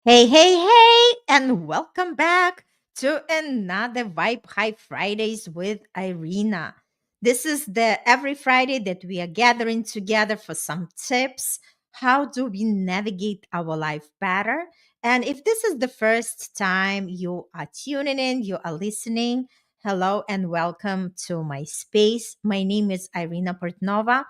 Hey, hey, hey, and welcome back to another Vibe High Fridays with Irina. This is the every Friday that we are gathering together for some tips. How do we navigate our life better? And if this is the first time you are tuning in, you are listening, hello and welcome to my space. My name is Irina Portnova,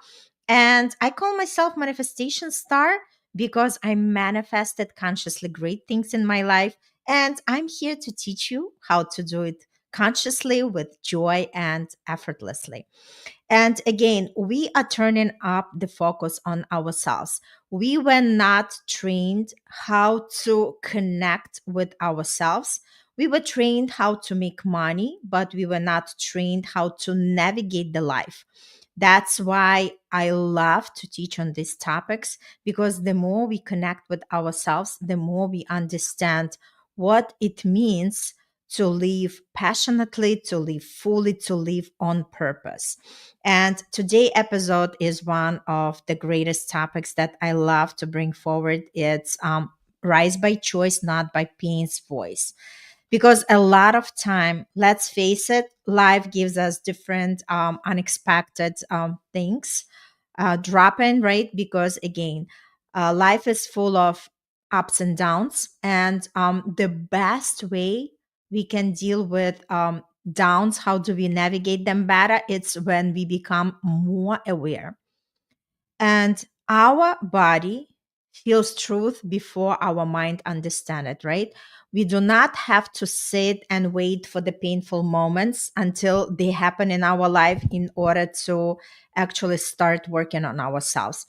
and I call myself Manifestation Star because I manifested consciously great things in my life. And I'm here to teach you how to do it consciously with joy and effortlessly. And again, we are turning up the focus on ourselves. We were not trained how to connect with ourselves. We were trained how to make money, but we were not trained how to navigate the life. That's why I love to teach on these topics because the more we connect with ourselves, the more we understand what it means to live passionately, to live fully, to live on purpose. And today episode is one of the greatest topics that I love to bring forward. It's rise by choice, not by pain's voice. Because a lot of time, let's face it, life gives us different unexpected things drop in, right? Because again, life is full of ups and downs, and the best way we can deal with downs, how do we navigate them better? It's when we become more aware and our body feels truth before our mind understand it, right? We do not have to sit and wait for the painful moments until they happen in our life in order to actually start working on ourselves.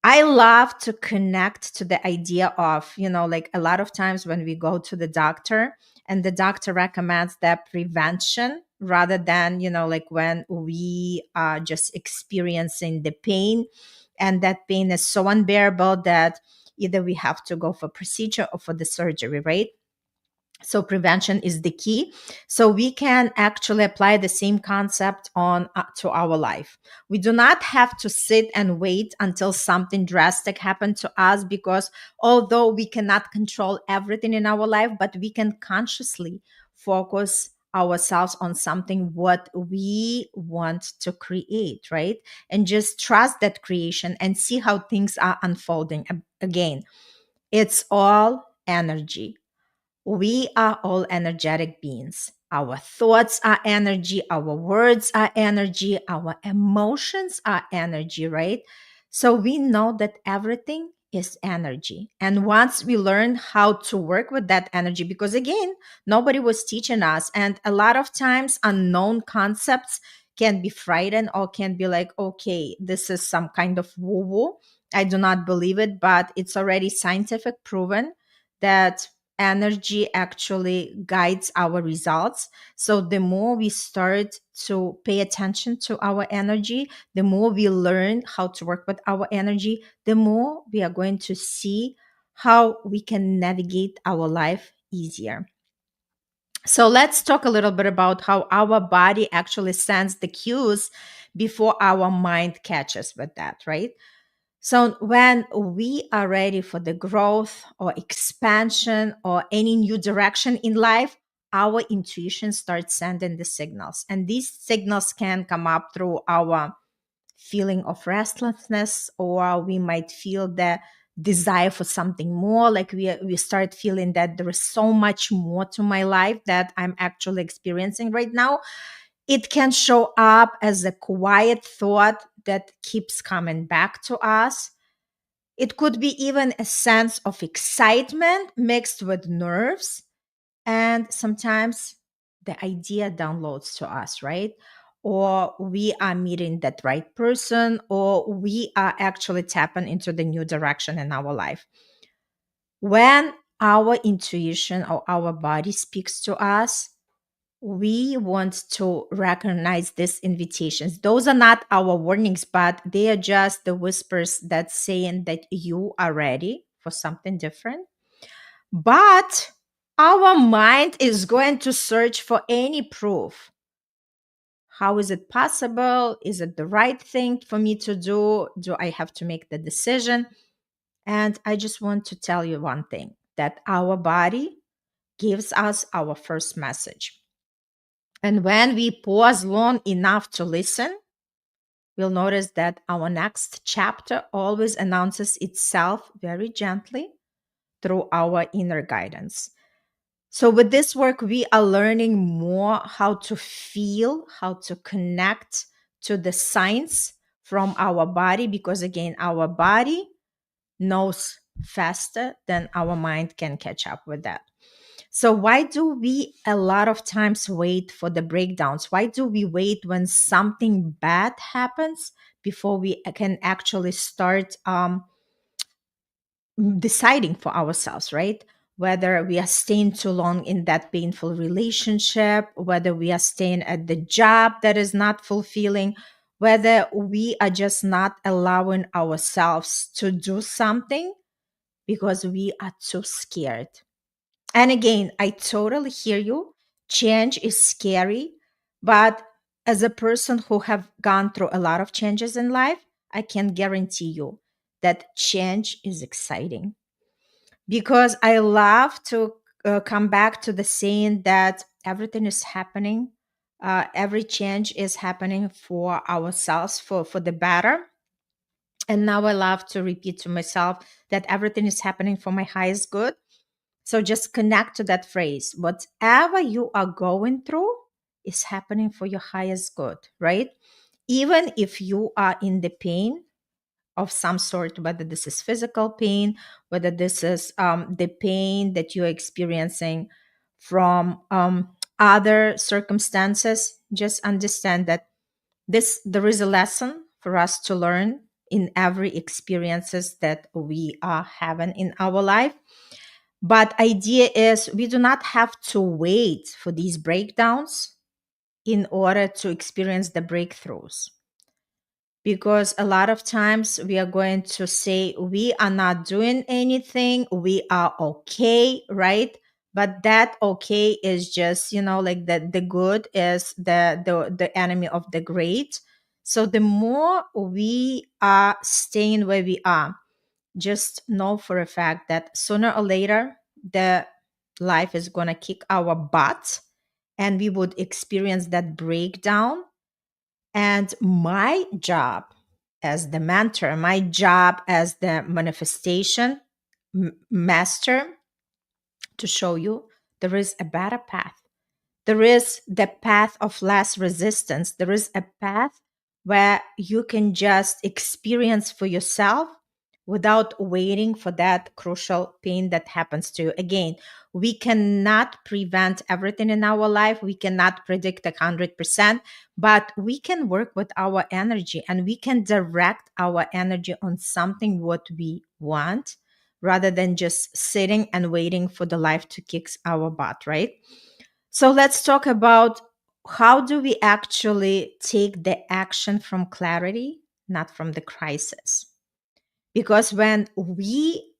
I love to connect to the idea of, like a lot of times when we go to the doctor and the doctor recommends that prevention rather than, like when we are just experiencing the pain, and that pain is so unbearable that either we have to go for procedure or for the surgery, right? So prevention is the key. So we can actually apply the same concept on to our life. We do not have to sit and wait until something drastic happened to us, because although we cannot control everything in our life, but we can consciously focus ourselves on something what we want to create, right? And just trust that creation and see how things are unfolding. Again, it's all energy. We are all energetic beings. Our thoughts are energy, our words are energy, our emotions are energy, right? So we know that everything is energy. And once we learn how to work with that energy, because again, nobody was teaching us, and a lot of times unknown concepts can be frightened or can be like, okay, this is some kind of woo woo. I do not believe it, but it's already scientific proven that energy actually guides our results. So the more we start to pay attention to our energy, the more we learn how to work with our energy, the more we are going to see how we can navigate our life easier. So let's talk a little bit about how our body actually sends the cues before our mind catches with that, right? So, when we are ready for the growth or expansion or any new direction in life, our intuition starts sending the signals. And these signals can come up through our feeling of restlessness, or we might feel the desire for something more. Like we start feeling that there is so much more to my life that I'm actually experiencing right now. It can show up as a quiet thought that keeps coming back to us. It could be even a sense of excitement mixed with nerves. And sometimes the idea downloads to us, right? Or we are meeting that right person, or we are actually tapping into the new direction in our life. When our intuition or our body speaks to us, we want to recognize these invitations. Those are not our warnings, but they are just the whispers that saying that you are ready for something different. But our mind is going to search for any proof. How is it possible? Is it the right thing for me to do? Do I have to make the decision? And I just want to tell you one thing. that our body gives us our first message. And when we pause long enough to listen, we'll notice that our next chapter always announces itself very gently through our inner guidance. So, with this work, we are learning more how to feel, how to connect to the signs from our body, because again, our body knows faster than our mind can catch up with that. So, why do we a lot of times wait for the breakdowns? Why do we wait when something bad happens before we can actually start deciding for ourselves, right? Whether we are staying too long in that painful relationship, whether we are staying at the job that is not fulfilling, whether we are just not allowing ourselves to do something because we are too scared. And again, I totally hear you. Change is scary, but as a person who have gone through a lot of changes in life, I can guarantee you that change is exciting, because I love to come back to the saying that everything is happening. Every change is happening for ourselves, for the better. And now I love to repeat to myself that everything is happening for my highest good. So just connect to that phrase. Whatever you are going through is happening for your highest good, right? Even if you are in the pain of some sort, whether this is physical pain, whether this is the pain that you're experiencing from other circumstances, just understand that there is a lesson for us to learn in every experiences that we are having in our life. But idea is we do not have to wait for these breakdowns in order to experience the breakthroughs, because a lot of times we are going to say we are not doing anything, we are okay, right? But that okay is just, like the good is the enemy of the great. So the more we are staying where we are, just know for a fact that sooner or later the life is going to kick our butt and we would experience that breakdown. And my job as the mentor, my job as the manifestation master, to show you there is a better path. There is the path of less resistance. There is a path where you can just experience for yourself without waiting for that crucial pain that happens to you. Again, we cannot prevent everything in our life. We cannot predict 100%, but we can work with our energy and we can direct our energy on something what we want rather than just sitting and waiting for the life to kick our butt, right? So let's talk about how do we actually take the action from clarity, not from the crisis. Because when we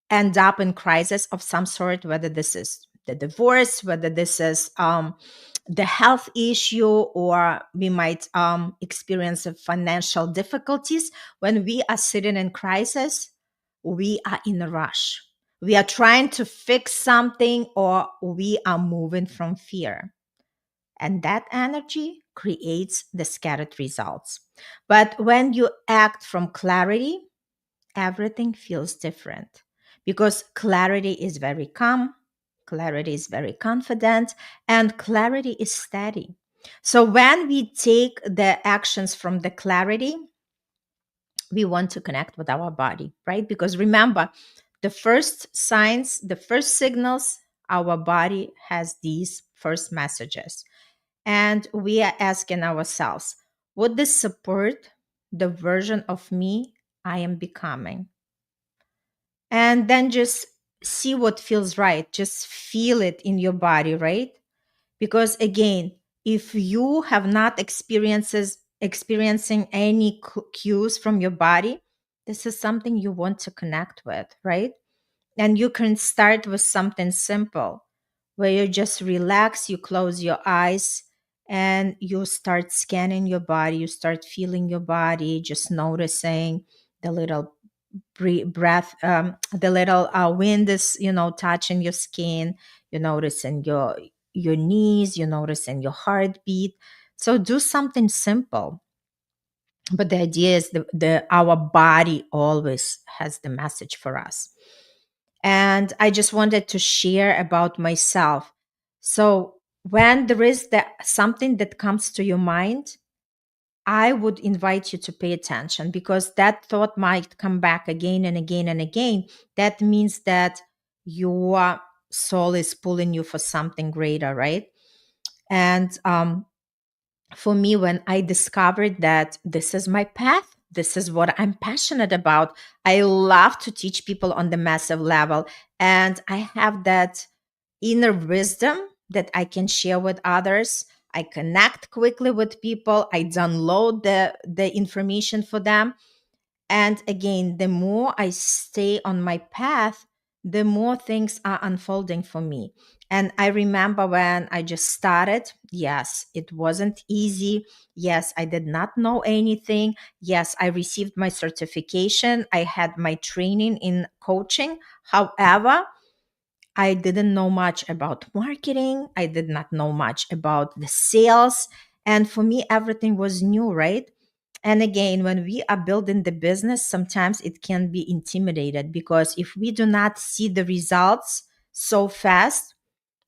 end up in crisis of some sort, whether this is the divorce, whether this is the health issue, or we might experience financial difficulties, when we are sitting in crisis, we are in a rush. We are trying to fix something, or we are moving from fear. And that energy creates the scattered results. But when you act from clarity, everything feels different, because clarity is very calm, clarity is very confident, and clarity is steady. So when we take the actions from the clarity, we want to connect with our body, right? Because remember, the first signs, the first signals, our body has these first messages. And we are asking ourselves, would this support the version of me I am becoming? And then just see what feels right. Just feel it in your body, right? Because again, if you have not experiencing any cues from your body, this is something you want to connect with, right? And you can start with something simple where you just relax, you close your eyes, and you start scanning your body, you start feeling your body, just noticing the little breath, the little wind is, touching your skin. You notice in your knees, you notice in your heartbeat. So do something simple. But the idea is the our body always has the message for us. And I just wanted to share about myself. So when there is something that comes to your mind, I would invite you to pay attention, because that thought might come back again and again and again. That means that your soul is pulling you for something greater, right? And for me, when I discovered that this is my path, this is what I'm passionate about, I love to teach people on the massive level. And I have that inner wisdom that I can share with others. I connect quickly with people. I download the information for them. And again, the more I stay on my path, the more things are unfolding for me. And I remember when I just started, yes, it wasn't easy. Yes, I did not know anything. Yes, I received my certification. I had my training in coaching. However, I didn't know much about marketing. I did not know much about the sales. And for me, everything was new, right? And again, when we are building the business, sometimes it can be intimidated, because if we do not see the results so fast,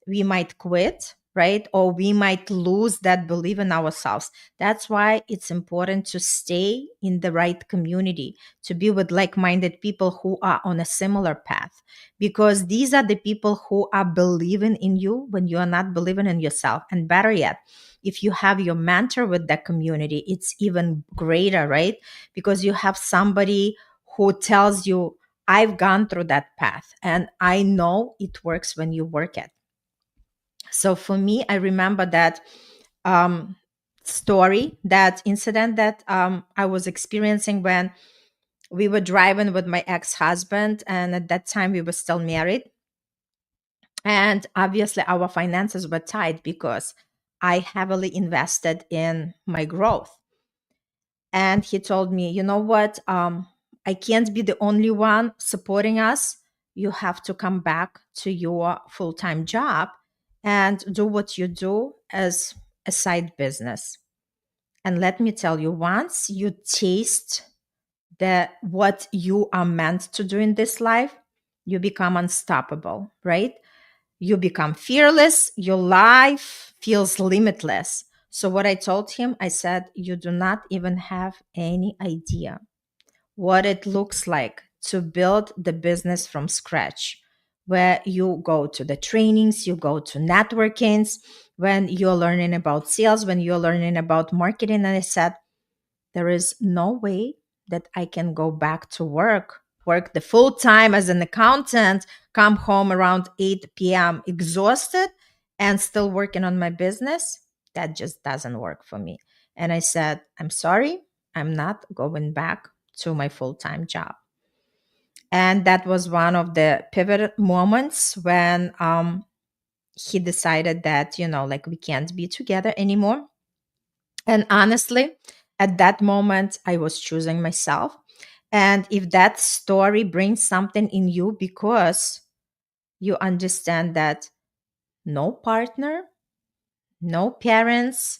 we might quit, right? Or we might lose that belief in ourselves. That's why it's important to stay in the right community, to be with like minded people who are on a similar path, because these are the people who are believing in you when you are not believing in yourself. And better yet, if you have your mentor with that community, it's even greater, right? Because you have somebody who tells you, I've gone through that path and I know it works when you work it. So for me, I remember that um, story, that incident that I was experiencing when we were driving with my ex-husband, and at that time we were still married. And obviously our finances were tight because I heavily invested in my growth. And he told me, you know what, I can't be the only one supporting us. You have to come back to your full-time job and do what you do as a side business. And let me tell you, once you taste the what you are meant to do in this life, you become unstoppable, right? You become fearless. Your life feels limitless. So, what I told him, I said, you do not even have any idea what it looks like to build the business from scratch, where you go to the trainings, you go to networkings, when you're learning about sales, when you're learning about marketing. And I said, there is no way that I can go back to work the full time as an accountant, come home around 8 p.m. exhausted and still working on my business. That just doesn't work for me. And I said, I'm sorry, I'm not going back to my full time job. And that was one of the pivot moments when he decided that, like we can't be together anymore. And honestly, at that moment, I was choosing myself. And if that story brings something in you, because you understand that no partner, no parents,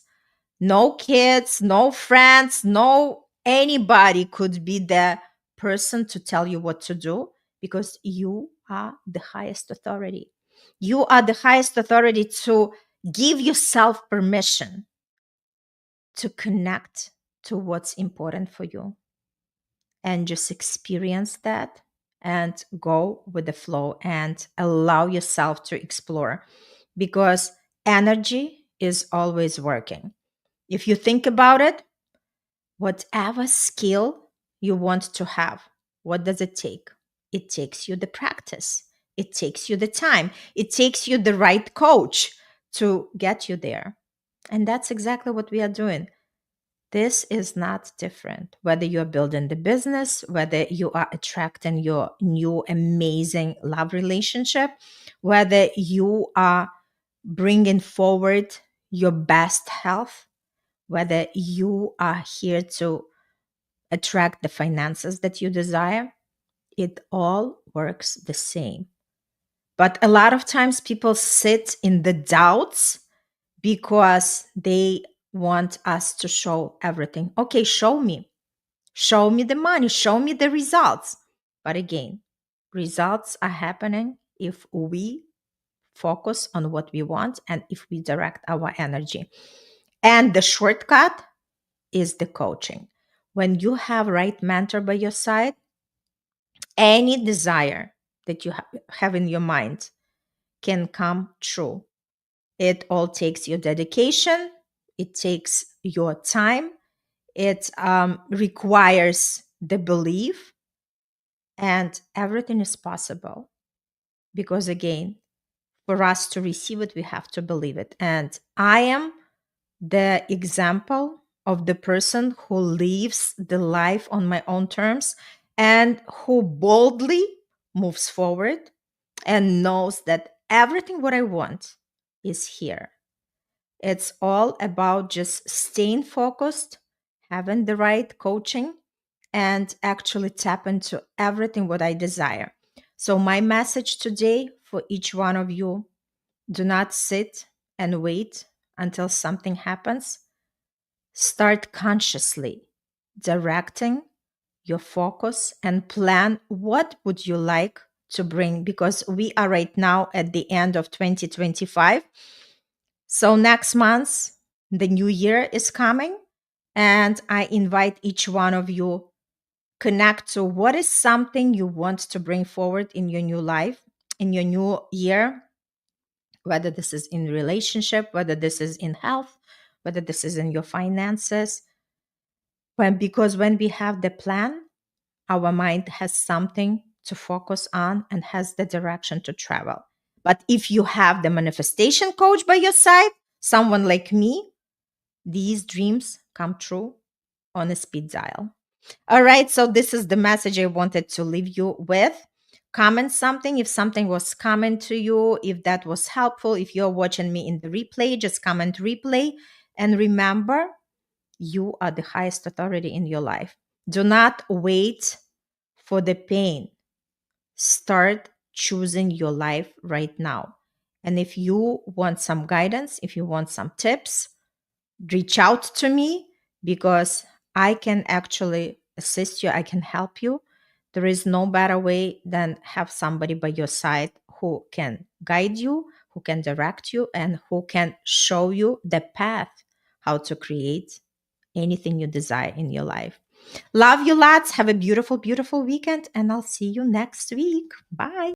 no kids, no friends, no anybody could be the person to tell you what to do, because you are the highest authority. You are the highest authority to give yourself permission to connect to what's important for you, and just experience that and go with the flow and allow yourself to explore, because energy is always working. If you think about it, whatever skill you want to have, what does it take? It takes you the practice, it takes you the time, it takes you the right coach to get you there. And that's exactly what we are doing. This is not different. Whether you're building the business, whether you are attracting your new amazing love relationship, whether you are bringing forward your best health, whether you are here to attract the finances that you desire, It all works the same. But a lot of times people sit in the doubts because they want us to show everything. Okay, show me. Show me the money. Show me the results. But again, results are happening if we focus on what we want and if we direct our energy. And the shortcut is the coaching. When you have right mentor by your side, any desire that you have in your mind can come true. It all takes your dedication, it takes your time, it requires the belief, and everything is possible. Because again, for us to receive it, we have to believe it. And I am the example of the person who lives the life on my own terms and who boldly moves forward and knows that everything what I want is here. It's all about just staying focused, having the right coaching, and actually tap into everything what I desire. So my message today for each one of you, do not sit and wait until something happens. Start consciously directing your focus and plan what would you like to bring, because we are right now at the end of 2025. So next month the new year is coming, and I invite each one of you connect to what is something you want to bring forward in your new life, in your new year, whether this is in relationship, whether this is in health, whether this is in your finances. Because when we have the plan, our mind has something to focus on and has the direction to travel. But if you have the manifestation coach by your side, someone like me, these dreams come true on a speed dial. All right, so this is the message I wanted to leave you with. Comment something if something was coming to you, if that was helpful. If you're watching me in the replay, just comment replay. And remember, you are the highest authority in your life. Do not wait for the pain. Start choosing your life right now. And if you want some guidance, if you want some tips, reach out to me, because I can actually assist you. I can help you. There is no better way than have somebody by your side who can guide you, who can direct you, and who can show you the path how to create anything you desire in your life. Love you lots. Have a beautiful, beautiful weekend, and I'll see you next week. Bye.